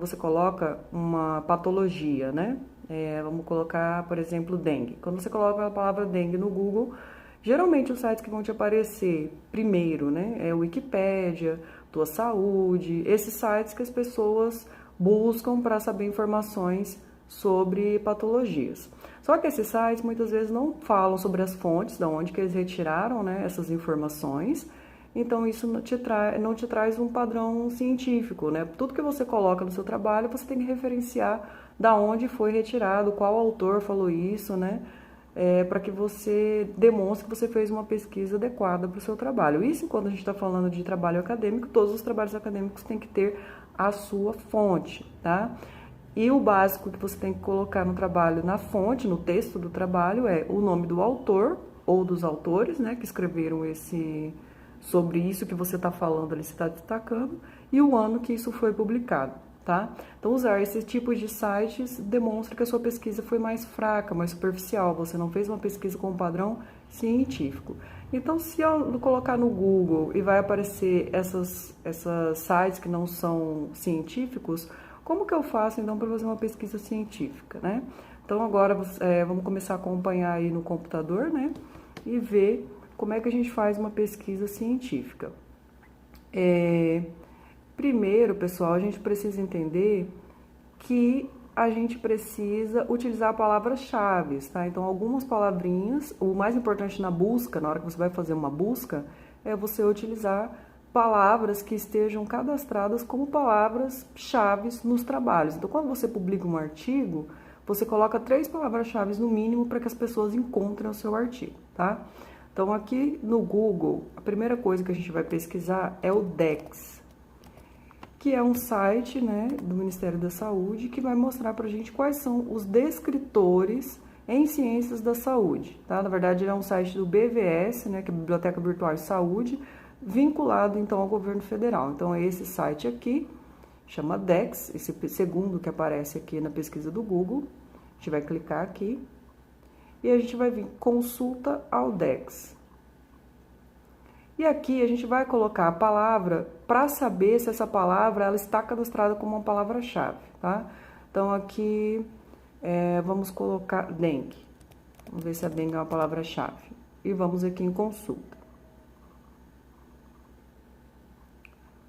você coloca uma patologia, né? Vamos colocar, por exemplo, dengue. Quando você coloca a palavra dengue no Google, geralmente os sites que vão te aparecer primeiro, né? É o Wikipédia, Tua Saúde, esses sites que as pessoas buscam para saber informações sobre patologias. Só que esses sites muitas vezes não falam sobre as fontes, da onde que eles retiraram, né, essas informações. Então isso não te traz um padrão científico, né? Tudo que você coloca no seu trabalho, você tem que referenciar da onde foi retirado, qual autor falou isso, né? Para que você demonstre que você fez uma pesquisa adequada para o seu trabalho. Isso, quando a gente está falando de trabalho acadêmico, todos os trabalhos acadêmicos têm que ter a sua fonte, tá? E o básico que você tem que colocar no trabalho, na fonte, no texto do trabalho, é o nome do autor ou dos autores, né, que escreveram sobre isso que você está falando ali, você está destacando, e o ano que isso foi publicado, tá? Então, usar esse tipo de sites demonstra que a sua pesquisa foi mais fraca, mais superficial, você não fez uma pesquisa com um padrão científico. Então, se eu colocar no Google e vai aparecer essas sites que não são científicos, como que eu faço, então, para fazer uma pesquisa científica, né? Então, agora, vamos começar a acompanhar aí no computador, né? E ver como é que a gente faz uma pesquisa científica. Primeiro, pessoal, a gente precisa entender que a gente precisa utilizar palavras-chave, tá? Então, algumas palavrinhas, o mais importante na busca, na hora que você vai fazer uma busca, é você utilizar palavras que estejam cadastradas como palavras-chave nos trabalhos. Então, quando você publica um artigo, você coloca 3 palavras-chave no mínimo para que as pessoas encontrem o seu artigo, tá? Então, aqui no Google, a primeira coisa que a gente vai pesquisar é o DEX, que é um site, né, do Ministério da Saúde que vai mostrar para a gente quais são os descritores em ciências da saúde, tá? Na verdade, ele é um site do BVS, né, que é a Biblioteca Virtual de Saúde, vinculado, então, ao governo federal. Então, é esse site aqui, chama DEX, esse segundo que aparece aqui na pesquisa do Google. A gente vai clicar aqui e a gente vai vir consulta ao DEX. E aqui a gente vai colocar a palavra para saber se essa palavra ela está cadastrada como uma palavra-chave, tá? Então, aqui vamos colocar dengue. Vamos ver se a dengue é uma palavra-chave. E vamos aqui em consulta.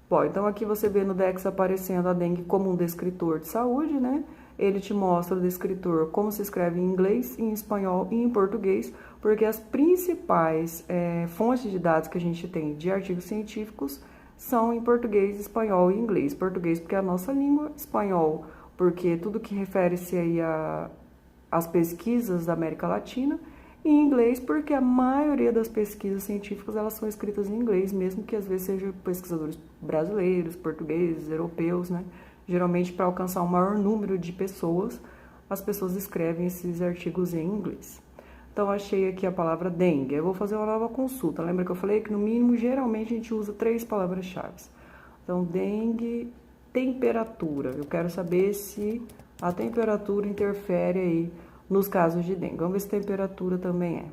Bom, então aqui você vê no DEX aparecendo a dengue como um descritor de saúde, né? Ele te mostra o descritor como se escreve em inglês, em espanhol e em português, porque as principais fontes de dados que a gente tem de artigos científicos são em português, espanhol e inglês. Português porque é a nossa língua, espanhol porque tudo que refere-se aí às pesquisas da América Latina, e em inglês porque a maioria das pesquisas científicas elas são escritas em inglês, mesmo que às vezes sejam pesquisadores brasileiros, portugueses, europeus, né? Geralmente, para alcançar um maior número de pessoas, as pessoas escrevem esses artigos em inglês. Então, achei aqui a palavra dengue. Eu vou fazer uma nova consulta. Lembra que eu falei que, no mínimo, geralmente a gente usa 3 palavras-chave. Então, dengue, temperatura. Eu quero saber se a temperatura interfere aí nos casos de dengue. Vamos ver se temperatura também é.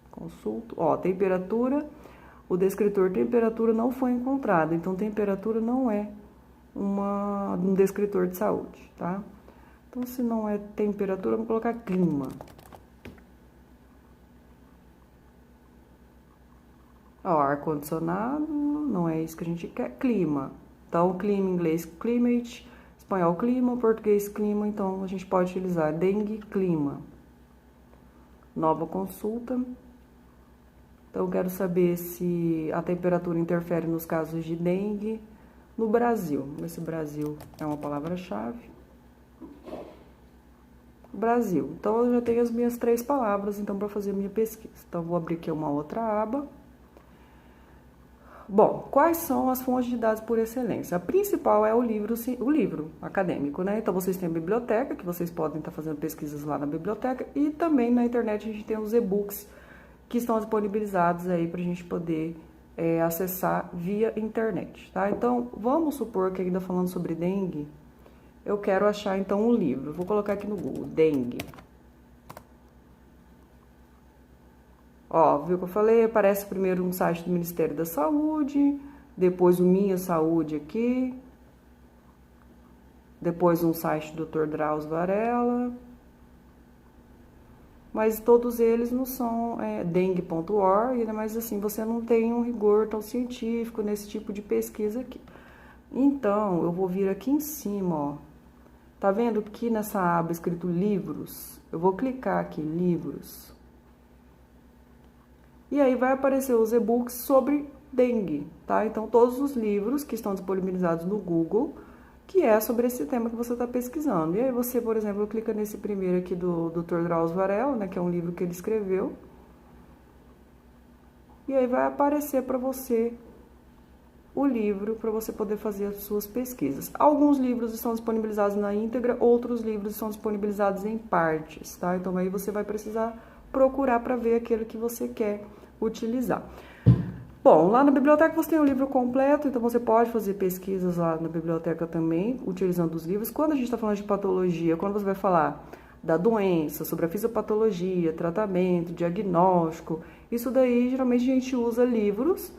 Consulto. Ó, temperatura, o descritor temperatura não foi encontrado. Então, temperatura não é um descritor de saúde, tá? Então, se não é temperatura, vamos colocar clima. Ó, ar-condicionado, não é isso que a gente quer, clima. Então, clima em inglês, climate, espanhol, clima, português, clima. Então, a gente pode utilizar dengue, clima. Nova consulta. Então, eu quero saber se a temperatura interfere nos casos de dengue no Brasil. Vamos ver se Brasil é uma palavra-chave. Brasil. Então, eu já tenho as minhas 3 palavras, então, para fazer a minha pesquisa. Então, vou abrir aqui uma outra aba. Bom, quais são as fontes de dados por excelência? A principal é o livro acadêmico, né? Então, vocês têm a biblioteca, que vocês podem estar fazendo pesquisas lá na biblioteca, e também na internet a gente tem os e-books que estão disponibilizados aí para a gente poder acessar via internet, tá? Então, vamos supor que ainda falando sobre dengue, eu quero achar, então, um livro. Vou colocar aqui no Google, dengue. Ó, viu o que eu falei? Aparece primeiro um site do Ministério da Saúde, depois o Minha Saúde aqui. depois um site do Dr. Drauzio Varella, mas todos eles não são dengue.org, mas assim, você não tem um rigor tão científico nesse tipo de pesquisa aqui. Então, eu vou vir aqui em cima, ó. Tá vendo que nessa aba escrito livros? Eu vou clicar aqui, livros. E aí vai aparecer os e-books sobre dengue, tá? Então, todos os livros que estão disponibilizados no Google, que é sobre esse tema que você está pesquisando. E aí você, por exemplo, clica nesse primeiro aqui do Dr. Drauzio Varella, né, que é um livro que ele escreveu. E aí vai aparecer para você o livro para você poder fazer as suas pesquisas. Alguns livros estão disponibilizados na íntegra, outros livros estão disponibilizados em partes, tá? Então aí você vai precisar procurar para ver aquele que você quer utilizar. Bom, lá na biblioteca você tem o livro completo, então você pode fazer pesquisas lá na biblioteca também, utilizando os livros. Quando a gente está falando de patologia, quando você vai falar da doença, sobre a fisiopatologia, tratamento, diagnóstico, isso daí geralmente a gente usa livros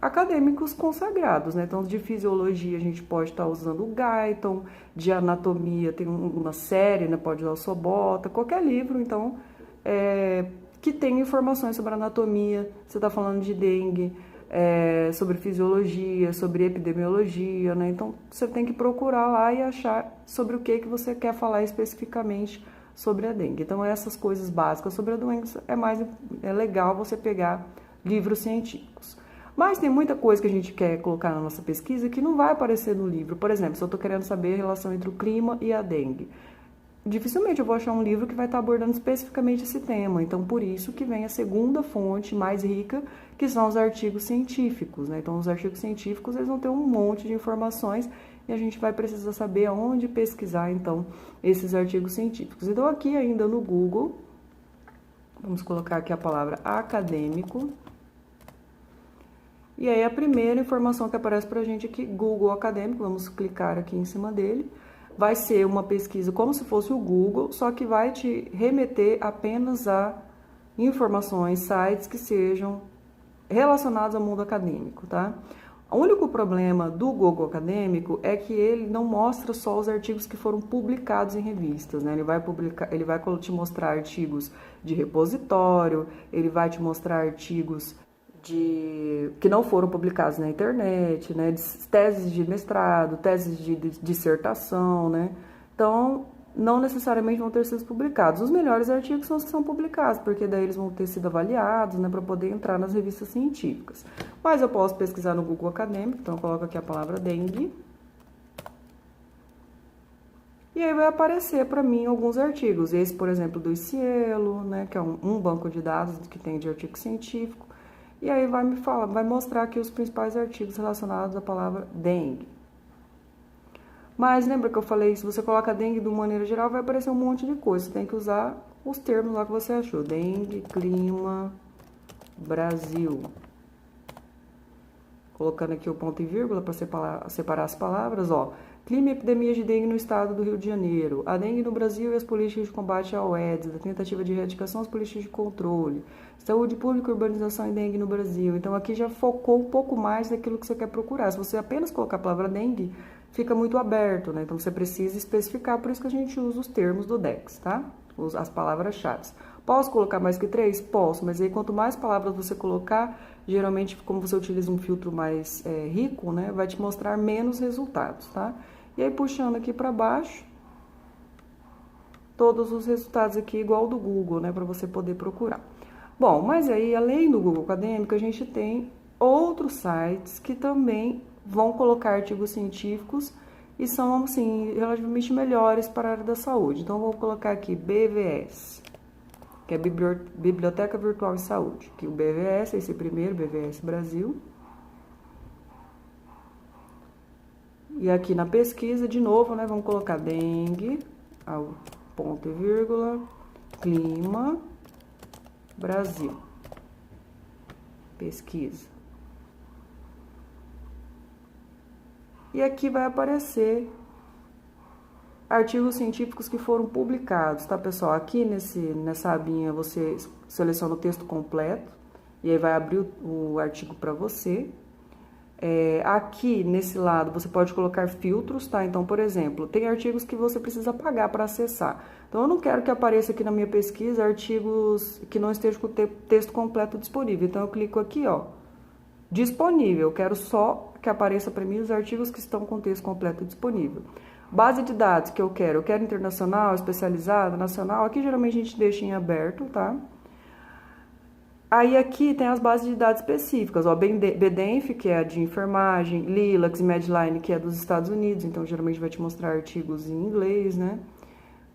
acadêmicos consagrados, né? Então, de fisiologia a gente pode estar usando o Guyton, de anatomia tem uma série, né? Pode usar o Sobota, qualquer livro, então, que tem informações sobre anatomia, você está falando de dengue, sobre fisiologia, sobre epidemiologia, né? Então, você tem que procurar lá e achar sobre o que você quer falar especificamente sobre a dengue. Então, essas coisas básicas sobre a doença é legal você pegar livros científicos. Mas tem muita coisa que a gente quer colocar na nossa pesquisa que não vai aparecer no livro. Por exemplo, se eu estou querendo saber a relação entre o clima e a dengue, dificilmente eu vou achar um livro que vai estar abordando especificamente esse tema. Então, por isso que vem a segunda fonte mais rica, que são os artigos científicos, né? Então, os artigos científicos, eles vão ter um monte de informações e a gente vai precisar saber aonde pesquisar, então, esses artigos científicos. Então, aqui ainda no Google, vamos colocar aqui a palavra acadêmico. E aí a primeira informação que aparece pra gente aqui, Google Acadêmico, vamos clicar aqui em cima dele. Vai ser uma pesquisa como se fosse o Google, só que vai te remeter apenas a informações, sites que sejam relacionados ao mundo acadêmico, tá? O único problema do Google Acadêmico é que ele não mostra só os artigos que foram publicados em revistas, né? Ele vai te mostrar artigos de repositório, ele vai te mostrar artigos que não foram publicados na internet, né? Teses de mestrado, teses de dissertação, né? Então, não necessariamente vão ter sido publicados. Os melhores artigos são os que são publicados, porque daí eles vão ter sido avaliados, né, para poder entrar nas revistas científicas. Mas eu posso pesquisar no Google Acadêmico, então eu coloco aqui a palavra dengue. E aí vai aparecer para mim alguns artigos. Esse, por exemplo, do ICIELO, né, que é um banco de dados que tem de artigo científico. E aí vai mostrar aqui os principais artigos relacionados à palavra dengue. Mas lembra que eu falei, se você coloca dengue de uma maneira geral, vai aparecer um monte de coisa. Você tem que usar os termos lá que você achou. Dengue, clima, Brasil. Colocando aqui o ponto e vírgula para separar as palavras, ó. Clima e epidemia de dengue no estado do Rio de Janeiro. A dengue no Brasil e as políticas de combate ao Aedes, a tentativa de erradicação, as políticas de controle. Saúde pública e urbanização e dengue no Brasil. Então, aqui já focou um pouco mais naquilo que você quer procurar. Se você apenas colocar a palavra dengue, fica muito aberto, né? Então, você precisa especificar, por isso que a gente usa os termos do DEX, tá? As palavras-chave. Posso colocar mais que 3? Posso, mas aí quanto mais palavras você colocar, geralmente, como você utiliza um filtro mais rico, né? Vai te mostrar menos resultados, tá? E aí, puxando aqui para baixo, todos os resultados aqui igual do Google, né? Para você poder procurar. Bom, mas aí, além do Google Acadêmico, a gente tem outros sites que também vão colocar artigos científicos e são, assim, relativamente melhores para a área da saúde. Então, vou colocar aqui BVS, que é Biblioteca Virtual em Saúde. Que o BVS, esse primeiro, BVS Brasil. E aqui na pesquisa, de novo, né, vamos colocar dengue, ao ponto e vírgula, clima, Brasil. Pesquisa. E aqui vai aparecer artigos científicos que foram publicados, tá, pessoal? Aqui nessa abinha você seleciona o texto completo e aí vai abrir o artigo para você. Aqui, nesse lado, você pode colocar filtros, tá? Então, por exemplo, tem artigos que você precisa pagar para acessar. Então, eu não quero que apareça aqui na minha pesquisa artigos que não estejam com o texto completo disponível. Então, eu clico aqui, ó, disponível. Eu quero só que apareça para mim os artigos que estão com o texto completo disponível. Base de dados que eu quero internacional, especializada, nacional. Aqui, geralmente, a gente deixa em aberto, tá? Aí aqui tem as bases de dados específicas, ó, BDenf, que é a de enfermagem, Lilacs e Medline, que é dos Estados Unidos, então geralmente vai te mostrar artigos em inglês, né?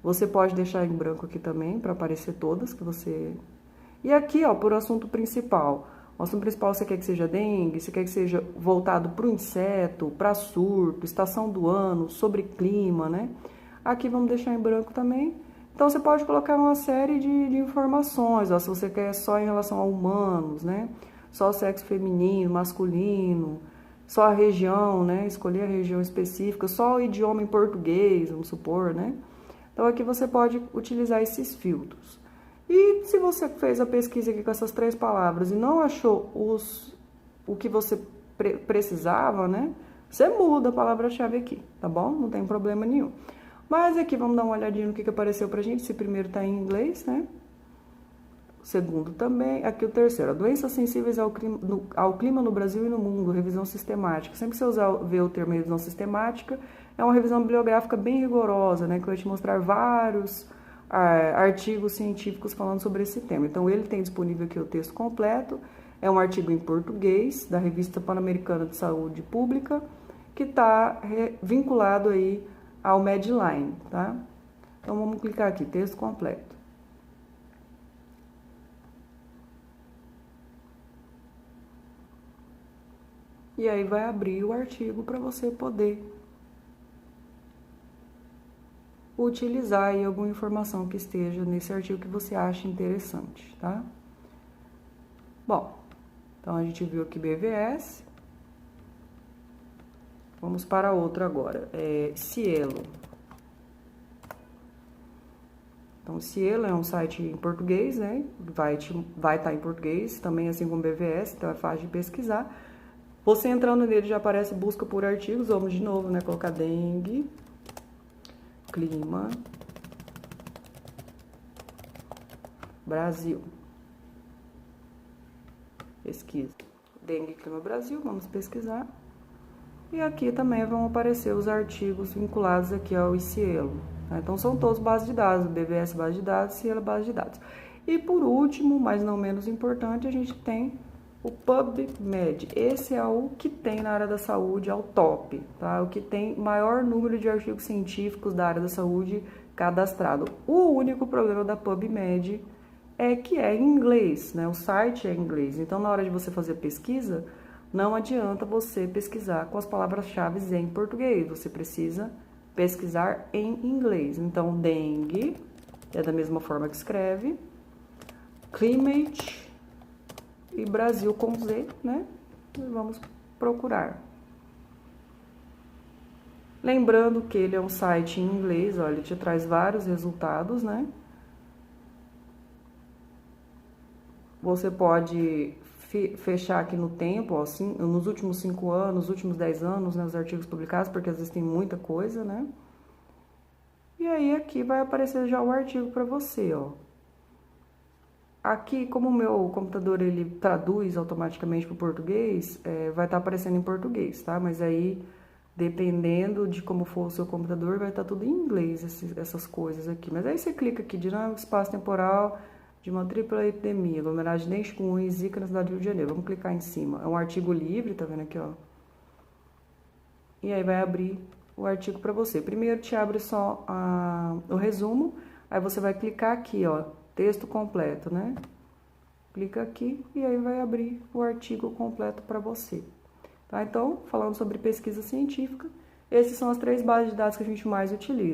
Você pode deixar em branco aqui também, para aparecer todas que você... E aqui, ó, por assunto principal. O assunto principal você quer que seja dengue, você quer que seja voltado para o inseto, para surto, estação do ano, sobre clima, né? Aqui vamos deixar em branco também. Então, você pode colocar uma série de informações, ó, se você quer só em relação a humanos, né? Só o sexo feminino, masculino, só a região, né? Escolher a região específica, só o idioma em português, vamos supor, né? Então, aqui você pode utilizar esses filtros. E se você fez a pesquisa aqui com essas 3 palavras e não achou o que você precisava, né? Você muda a palavra-chave aqui, tá bom? Não tem problema nenhum. Mas aqui vamos dar uma olhadinha no que apareceu pra gente. Esse primeiro tá em inglês, né? O segundo também. Aqui o terceiro. Doenças sensíveis ao clima no Brasil e no mundo. Revisão sistemática. Sempre que você ver o termo revisão sistemática, é uma revisão bibliográfica bem rigorosa, né? Que vai te mostrar vários artigos científicos falando sobre esse tema. Então, ele tem disponível aqui o texto completo. É um artigo em português, da Revista Pan-Americana de Saúde Pública, que está vinculado aí ao Medline, tá? Então, vamos clicar aqui, texto completo. E aí vai abrir o artigo para você poder utilizar aí alguma informação que esteja nesse artigo que você acha interessante, tá? Bom, então a gente viu aqui BVS. Vamos para outro agora, Cielo. Então, Cielo é um site em português, né? Vai estar em português, também assim como BVS, então é fácil de pesquisar. Você entrando nele já aparece busca por artigos, vamos de novo, né? Colocar dengue, clima, Brasil. Pesquisa. Dengue, clima, Brasil, vamos pesquisar. E aqui também vão aparecer os artigos vinculados aqui ao Cielo. Tá? Então, são todos bases de dados, BVS base de dados, Cielo base de dados. E por último, mas não menos importante, a gente tem o PubMed. Esse é o que tem na área da saúde, é o top, tá? O que tem maior número de artigos científicos da área da saúde cadastrado. O único problema da PubMed é que é em inglês, né? O site é em inglês. Então, na hora de você fazer pesquisa, não adianta você pesquisar com as palavras-chave em português, você precisa pesquisar em inglês. Então, dengue é da mesma forma que escreve, climate e Brasil com Z, né? E vamos procurar. Lembrando que ele é um site em inglês, ó, ele te traz vários resultados, né? Você pode fechar aqui no tempo, ó, assim, nos últimos 5 anos, nos últimos 10 anos, né, os artigos publicados, porque às vezes tem muita coisa, né? E aí aqui vai aparecer já o artigo para você, ó. Aqui, como o meu computador ele traduz automaticamente para o português, vai estar aparecendo em português, tá? Mas aí, dependendo de como for o seu computador, vai estar tudo em inglês, essas coisas aqui. Mas aí você clica aqui, dinâmico espaço-temporal de uma tripla epidemia, aglomeragem de chikungunya e zika na cidade do Rio de Janeiro. Vamos clicar em cima. É um artigo livre, tá vendo aqui, ó? E aí vai abrir o artigo para você. Primeiro te abre só o resumo, aí você vai clicar aqui, ó, texto completo, né? Clica aqui e aí vai abrir o artigo completo para você. Tá? Então, falando sobre pesquisa científica, essas são as 3 bases de dados que a gente mais utiliza.